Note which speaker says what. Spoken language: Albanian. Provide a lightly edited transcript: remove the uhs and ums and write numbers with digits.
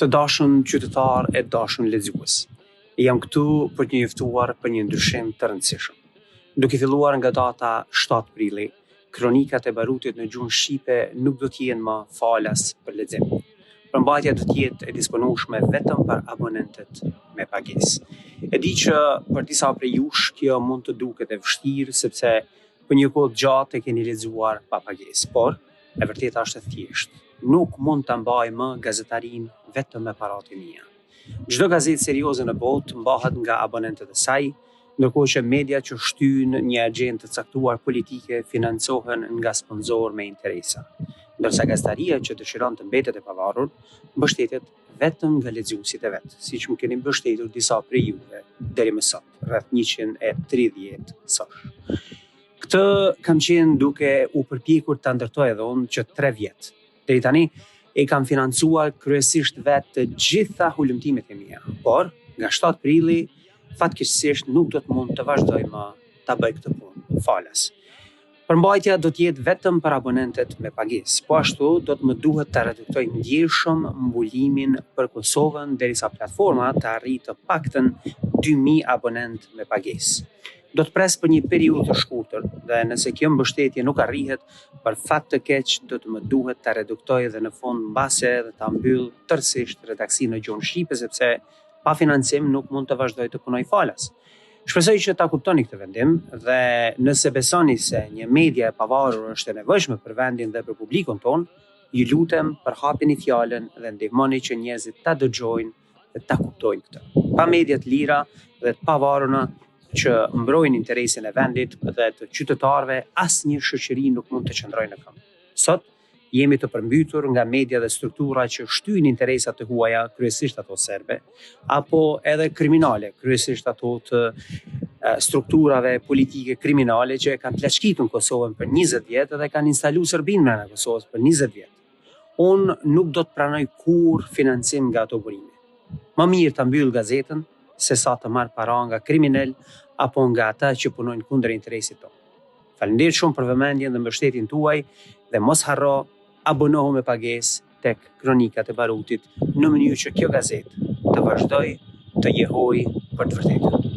Speaker 1: Të dashun qytetar e dashun lexues. Jam këtu për të njoftuar për një ndryshim të rëndësishëm. Duke filluar nga data 7 prilli, kronikat e barutit në gjuhën shqipe nuk do të jenë më falas për lexim. Përmbajtja do të jetë e disponueshme vetëm për abonentët me pagesë. E di që për disa prej jush kjo mund të duket e vështirë sepse për një kohë gjatë e keni lexuar pa pagesë, por e vërteta është e thjeshtë. Nuk mund të mbaj më gazetarin vetëm me paratë e mia. Çdo gazetë serioze në botë mbahet nga abonentët e saj, ndërkohë që media që shtyjnë një agjendë të caktuar politike financohen nga sponsorë me interesa. Ndërsa gazetaria që dëshiron të mbetet e pavarur, mbështetet vetëm nga lexuesit e vet, siç më keni mbështetur disa prej juve deri më sot, rreth 130 sosh. Këtë kam qenë duke u përpjekur ta ndërtoj edhe unë që 3 vjet. Deri tani e kam financuar kryesisht vetë të gjitha hulumtimet e mia, por nga 7 prilli fatkeqësisht nuk do të mund të vazhdoj më ta bëj këtë punë falas. Përmbajtja do të jetë vetëm për abonentët me pagesë, po ashtu do të më duhet të reduktoj ndjeshëm mbulimin për Kosovën derisa platforma të arrijë të paktën 2000 abonent me pagesë. Do të pres për një periudhë të shkurtër dhe nëse kjo mbështetje nuk arrihet, për fat të keq do të më duhet ta reduktoj dhe në fund mbase dhe ta mbyll tërësisht redaksinë në gjuhën shqipe sepse pa financim nuk mund të vazhdoj të punoj falas. Shpresoj që ta kuptoni këtë vendim dhe nëse besoni se një media e pavarur është e nevojshme për vendin dhe për publikun ton, ju lutem përhapini fjalën dhe ndihmoni që njerëzit ta dëgjojnë dhe ta kuptojnë këtë. Pa media të lira dhe të pavarura që mbrojnë interesin e vendit dhe të qytetarëve, asnjë shoqëri nuk mund të qëndrojë në këmbë. Sot jemi të përmbytur nga media dhe struktura që shtyjnë interesat të huaja, kryesisht ato serbe, apo edhe kriminale, kryesisht ato të strukturave politike kriminale që kanë pleqkitur Kosovën për 20 vjet dhe kanë instaluar Serbinë në Kosovë për 20 vjet. Unë nuk do të pranoj kur financim nga ato burime. Më mirë ta mbyll gazetën se sa të marr para nga kriminal apo nga ata që punojnë kundër interesit tonë. Faleminderit shumë për vëmendjen dhe mbështetjen tuaj dhe mos harro abonohu me pagesë tek Kronikat e Barutit në mënyrë që kjo gazetë të vazhdoj të jehoj për të vërtetën.